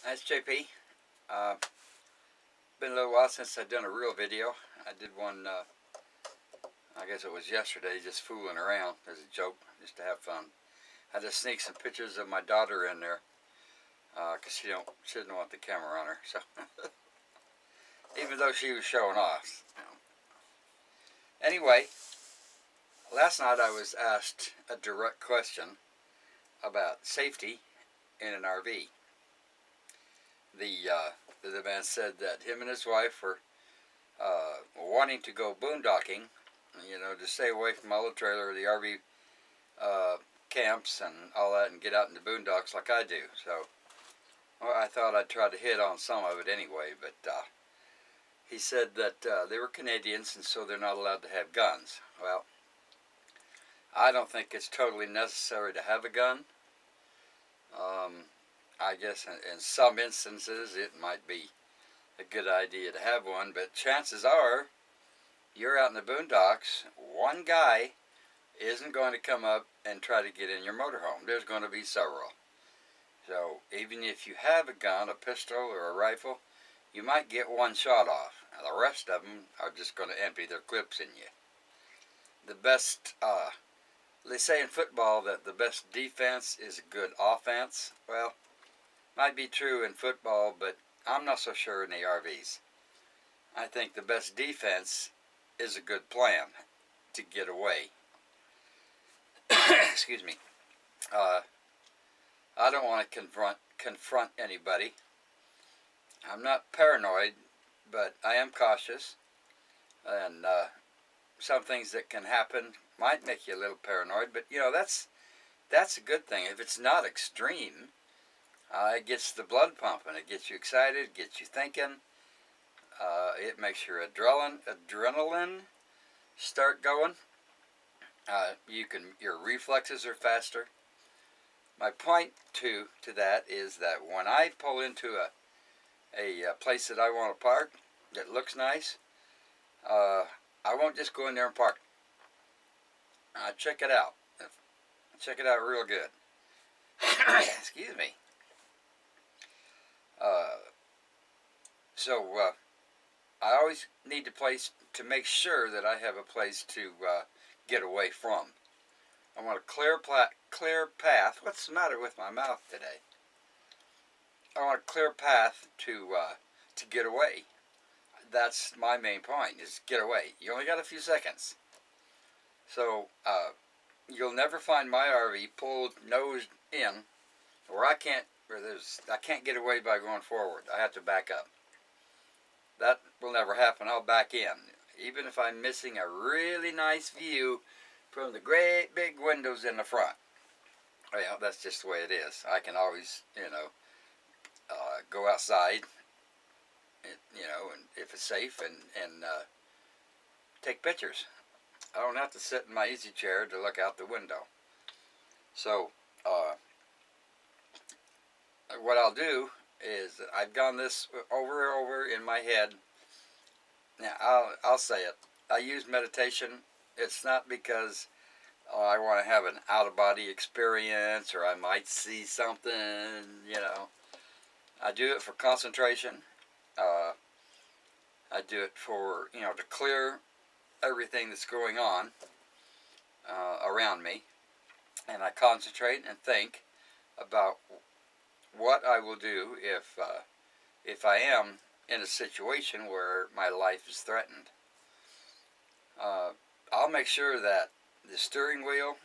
That's JP. Uh, been a little while since I've done a real video. I did one, I guess it was yesterday, just fooling around as a joke, just to have fun. I just sneaked some pictures of my daughter in there, because she didn't want the camera on her, so even though she was showing off. Anyway, last night I was asked a direct question about safety in an RV. The man said that him and his wife were wanting to go boondocking, to stay away from all the trailer, the RV camps and all that, and get out in the boondocks like I do. So, well, I thought I'd try to hit on some of it anyway, but he said that they were Canadians, and so they're not allowed to have guns. Well, I don't think it's totally necessary to have a gun. I guess in some instances it might be a good idea to have one, but chances are you're out in the boondocks, one guy isn't going to come up and try to get in your motorhome. There's going to be several. So even if you have a gun, a pistol or a rifle, you might get one shot off. Now, the rest of them are just going to empty their clips in you. The best, they say in football that the best defense is a good offense. Well, might be true in football, but I'm not so sure in the RVs. I think the best defense is a good plan to get away. Excuse me. I don't want to confront anybody. I'm not paranoid, but I am cautious, and some things that can happen might make you a little paranoid. But that's a good thing. If it's not extreme, it gets the blood pumping. It gets you excited, gets you thinking. It makes your adrenaline start going. Your reflexes are faster. My point to that is that when I pull into a place that I want to park that looks nice, I won't just go in there and park. I check it out. Check it out real good. Excuse me. So I always need a place to make sure that I have a place to get away from. I want a clear path. What's the matter with my mouth today? I want a clear path to get away. That's my main point, is get away. You only got a few seconds. So you'll never find my RV pulled nose in where I can't get away by going forward. I have to back up. That will never happen. I'll back in. Even if I'm missing a really nice view from the great big windows in the front. Well, that's just the way it is. I can always, go outside, and if it's safe, and take pictures. I don't have to sit in my easy chair to look out the window. So, what I'll do is, I've gone this over and over in my head. Now, I'll say it. I use meditation. It's not because I want to have an out-of-body experience or I might see something, I do it for concentration. I do it for, to clear everything that's going on around me. And I concentrate and think about what I will do if I am in a situation where my life is threatened. I'll make sure that the steering wheel,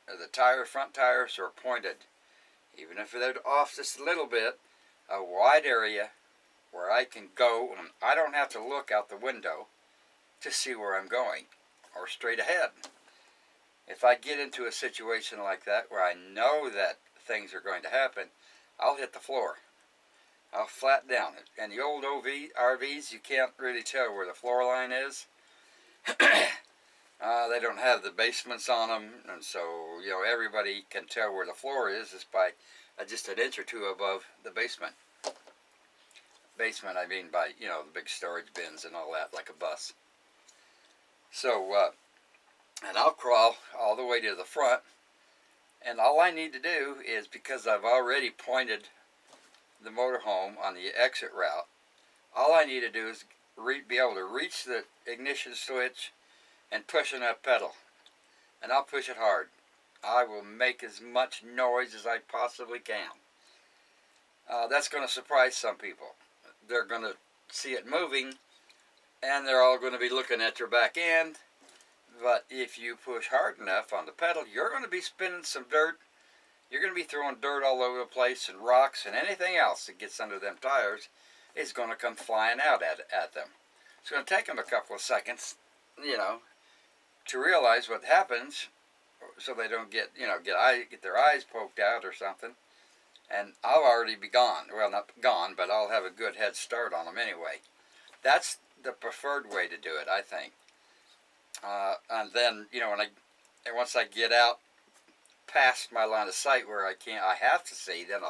the front tires are pointed, even if they're off just a little bit, a wide area where I can go, and I don't have to look out the window to see where I'm going, or straight ahead. If I get into a situation like that where I know that things are going to happen, I'll hit the floor. I'll flat down it. And the old RVs, you can't really tell where the floor line is. They don't have the basements on them, and so everybody can tell where the floor is by just an inch or two above the basement. Basement, I mean by the big storage bins and all that, like a bus. So, and I'll crawl all the way to the front, and all I need to do is, because I've already pointed the motorhome on the exit route, all I need to do is be able to reach the ignition switch and push on that pedal. And I'll push it hard. I will make as much noise as I possibly can. That's going to surprise some people. They're going to see it moving, and they're all going to be looking at your back end. But if you push hard enough on the pedal, you're going to be spinning some dirt. You're going to be throwing dirt all over the place, and rocks, and anything else that gets under them tires is going to come flying out at them. It's going to take them a couple of seconds, to realize what happens, so they don't get their eyes poked out or something. And I'll already be gone. Well, not gone, but I'll have a good head start on them anyway. That's the preferred way to do it, I think. And then, once I get out past my line of sight where I have to see, then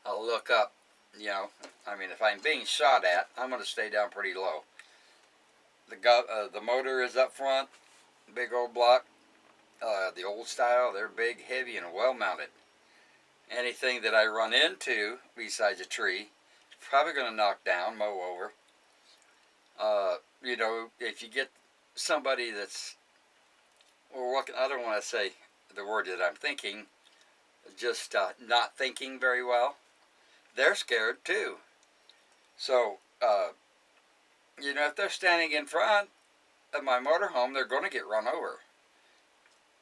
I'll look up. If I'm being shot at, I'm going to stay down pretty low. The motor is up front, big old block. The old style, they're big, heavy, and well mounted. Anything that I run into besides a tree is probably going to knock down, mow over. If you get somebody that's, I don't want to say the word that I'm thinking, just not thinking very well, they're scared too. So, if they're standing in front of my motorhome, they're going to get run over.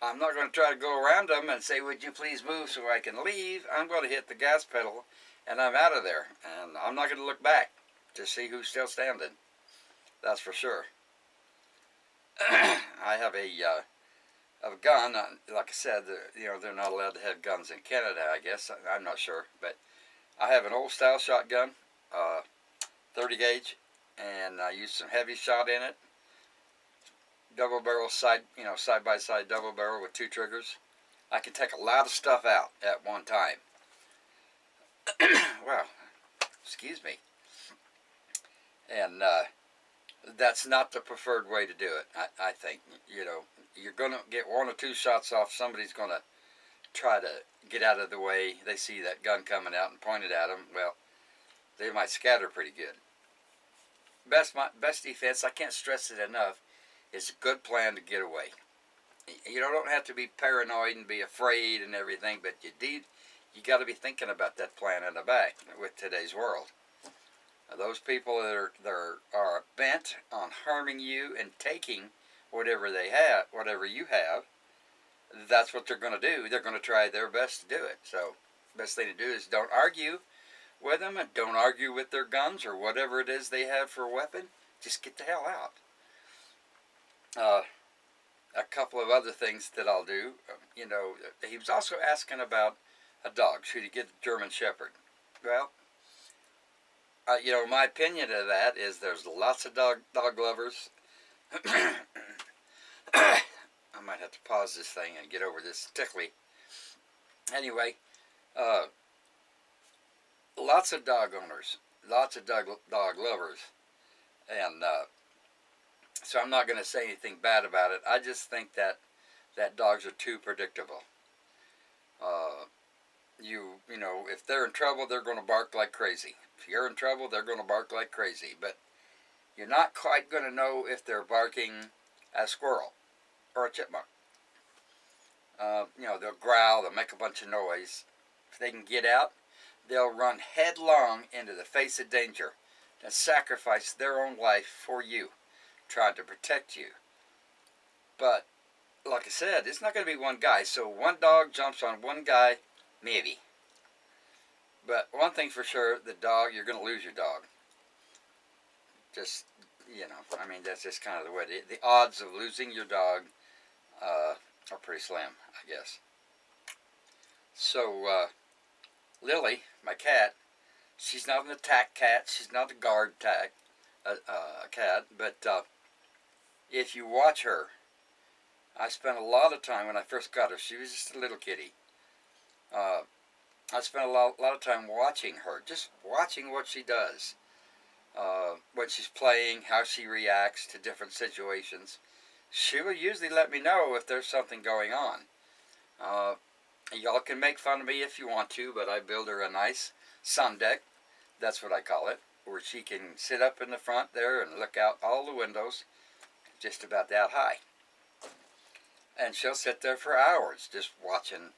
I'm not going to try to go around them and say, would you please move so I can leave? I'm going to hit the gas pedal, and I'm out of there. And I'm not going to look back to see who's still standing. That's for sure. I have a gun. Like I said, they're not allowed to have guns in Canada, I guess. I'm not sure. But I have an old-style shotgun, 30 gauge, and I use some heavy shot in it. Double barrel side by side double barrel with 2 triggers. I can take a lot of stuff out at one time. Well, excuse me. And that's not the preferred way to do it. I think, you're going to get 1 or 2 shots off. Somebody's going to try to get out of the way. They see that gun coming out and point it at them. Well, they might scatter pretty good. Best defense, I can't stress it enough, is a good plan to get away. You don't have to be paranoid and be afraid and everything, but you got to be thinking about that plan in the back with today's world. Those people that are bent on harming you and taking whatever you have, that's what they're going to do. They're going to try their best to do it. So, best thing to do is don't argue with them, and don't argue with their guns or whatever it is they have for a weapon. Just get the hell out. A couple of other things that I'll do. He was also asking about a dog. Should he get a German Shepherd? Well, my opinion of that is there's lots of dog lovers. I might have to pause this thing and get over this tickly. Anyway, lots of dog owners, lots of dog lovers, and so I'm not going to say anything bad about it. I just think that dogs are too predictable. If they're in trouble, they're going to bark like crazy. If you're in trouble, they're going to bark like crazy. But you're not quite going to know if they're barking at a squirrel or a chipmunk. They'll growl, they'll make a bunch of noise. If they can get out, they'll run headlong into the face of danger and sacrifice their own life for you, trying to protect you. But, like I said, it's not going to be one guy. So one dog jumps on one guy, maybe. But one thing for sure, the dog, you're going to lose your dog. Just, that's just kind of the way. The odds of losing your dog are pretty slim, I guess. So, Lily, my cat, she's not an attack cat. She's not a guard cat, but if you watch her, I spent a lot of time when I first got her. She was just a little kitty. I spent a lot of time watching her, just watching what she does, when she's playing, how she reacts to different situations. She will usually let me know if there's something going on. Y'all can make fun of me if you want to, but I build her a nice sun deck That's what I call it, where she can sit up in the front there and look out all the windows, just about that high. And she'll sit there for hours just watching.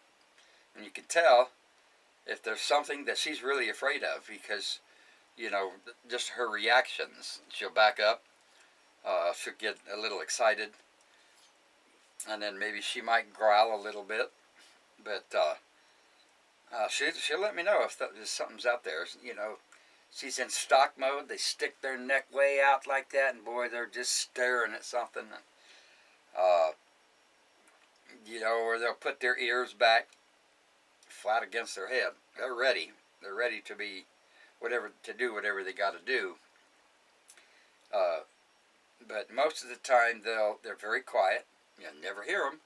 And you can tell if there's something that she's really afraid of, because, you know, just her reactions. She'll back up, she'll get a little excited, and then maybe she might growl a little bit, but she'll let me know if something's out there. You know, she's in stock mode. They stick their neck way out like that, and boy, they're just staring at something. You know, or they'll put their ears back flat against their head. They're ready. They're ready to be do whatever they got to do. But most of the time they're very quiet. You'll never hear them,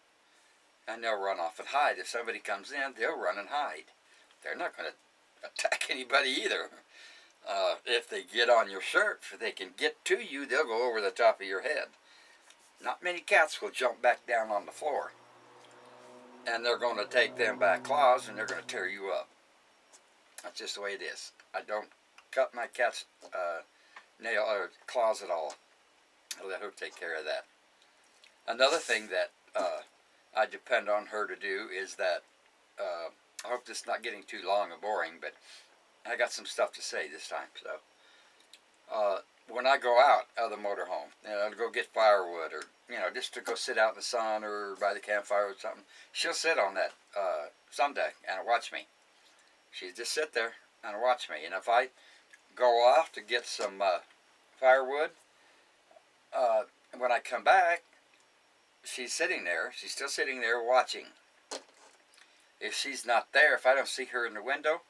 and they'll run off and hide. If somebody comes in, they'll run and hide. They're not going to attack anybody either. If they get on your shirt, if they can get to you, they'll go over the top of your head. Not many cats will jump back down on the floor. And they're going to take them back claws, and they're going to tear you up. That's just the way it is. I don't cut my cat's nail or claws at all. I let her take care of that. Another thing that I depend on her to do is that, I hope this is not getting too long or boring, but I got some stuff to say this time. So, when I go out of the motorhome, you know, to go get firewood, or, you know, just to go sit out in the sun or by the campfire or something, she'll sit on that sun deck and watch me. She'll just sit there and watch me. And if I go off to get some firewood, when I come back, she's sitting there. She's still sitting there watching. If she's not there, if I don't see her in the window,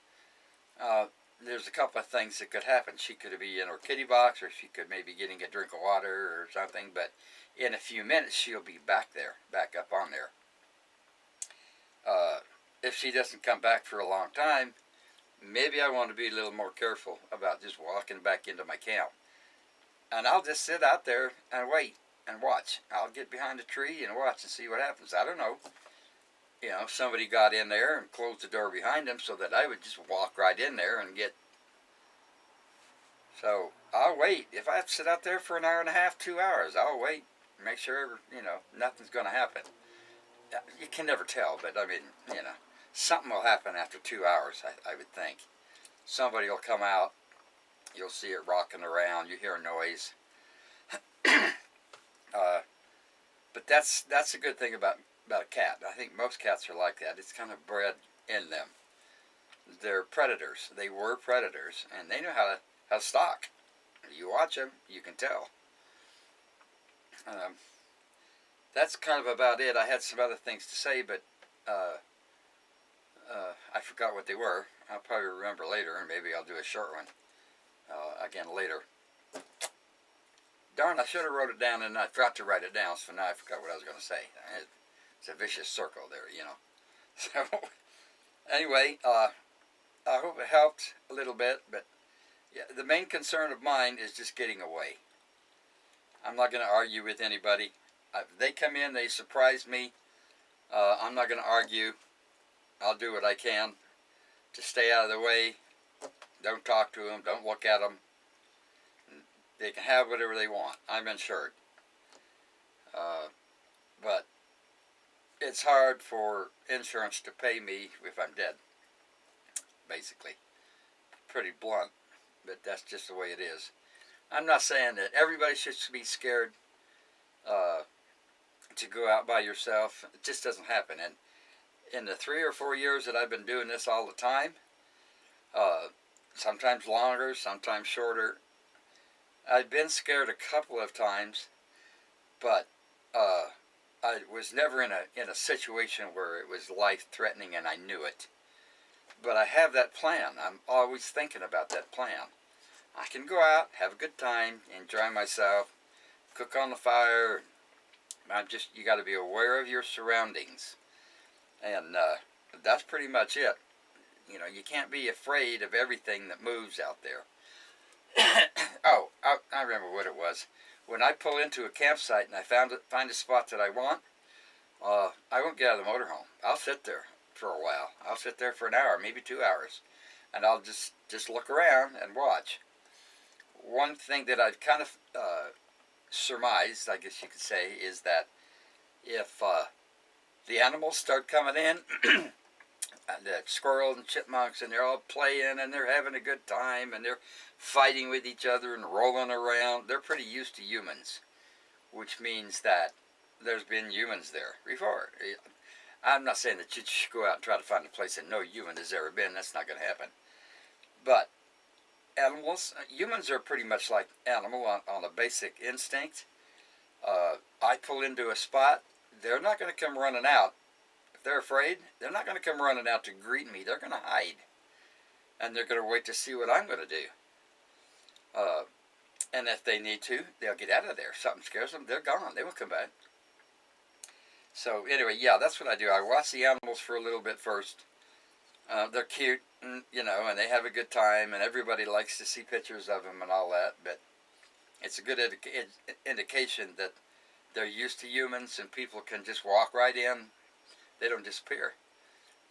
there's a couple of things that could happen. She could be in her kitty box, or she could maybe getting a drink of water or something, but in a few minutes she'll be back there, back up on there. If she doesn't come back for a long time, maybe I want to be a little more careful about just walking back into my camp. And I'll just sit out there and wait and watch. I'll get behind a tree and watch and see what happens. I don't know. You know, if somebody got in there and closed the door behind them so that I would just walk right in there and get... So, I'll wait. If I have to sit out there for an hour and a half, 2 hours, I'll wait. Make sure, you know, nothing's going to happen. You can never tell, but I mean, you know, something will happen after 2 hours, I would think. Somebody will come out. You'll see it rocking around. You hear a noise. But that's a good thing about a cat. I think most cats are like that. It's kind of bred in them. They're predators. They were predators, and they know how to stalk. You watch them, you can tell. That's kind of about it. I had some other things to say, but I forgot what they were. I'll probably remember later, and maybe I'll do a short one again later. Darn, I should have wrote it down, and I forgot to write it down, so now I forgot what I was going to say. It's a vicious circle there, you know. So, anyway, I hope it helped a little bit, but yeah, the main concern of mine is just getting away. I'm not going to argue with anybody. If they come in, they surprise me. I'm not going to argue. I'll do what I can to stay out of the way. Don't talk to them. Don't look at them. They can have whatever they want. I'm insured. But it's hard for insurance to pay me if I'm dead, basically. Pretty blunt, but that's just the way it is. I'm not saying that everybody should be scared to go out by yourself. It just doesn't happen. And in the 3 or 4 years that I've been doing this all the time, sometimes longer, sometimes shorter, I've been scared a couple of times, but I was never in a situation where it was life-threatening and I knew it. But I have that plan. I'm always thinking about that plan. I can go out, have a good time, enjoy myself, cook on the fire. You got to be aware of your surroundings. And that's pretty much it. You know, you can't be afraid of everything that moves out there. Oh, I remember what it was. When I pull into a campsite and I find a spot that I want, I won't get out of the motorhome. I'll sit there for a while. I'll sit there for an hour, maybe 2 hours. and I'll just look around and watch. One thing that I've kind of surmised, I guess you could say, is that if the animals start coming in, and the squirrels and chipmunks, and they're all playing and they're having a good time and they're fighting with each other and rolling around, they're pretty used to humans, which means that there's been humans there before. I'm not saying that you should go out and try to find a place that no human has ever been. That's not going to happen. But animals, humans are pretty much like animal on a basic instinct. I pull into a spot, they're not going to come running out. If they're afraid, they're not going to come running out to greet me. They're going to hide. And they're going to wait to see what I'm going to do. And if they need to, they'll get out of there. If something scares them, they're gone. They won't come back. So anyway, yeah, that's what I do. I watch the animals for a little bit first. They're cute, and, and they have a good time, and everybody likes to see pictures of them and all that. But it's a good indication that they're used to humans, and people can just walk right in. They don't disappear.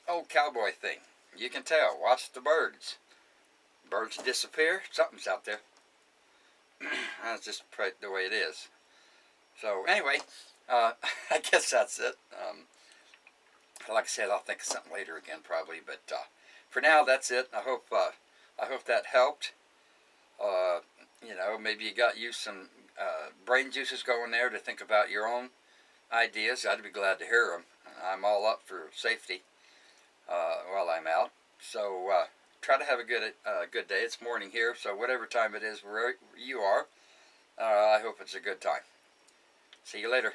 Old cowboy thing. You can tell. Watch the birds. Birds disappear. Something's out there. That's just the way it is. So anyway, I guess that's it. Like I said, I'll think of something later again probably. But for now, that's it. I hope that helped. Maybe you got you some brain juices going there to think about your own ideas. I'd be glad to hear them. I'm all up for safety while I'm out. So try to have a good day. It's morning here, so whatever time it is where you are, I hope it's a good time. See you later.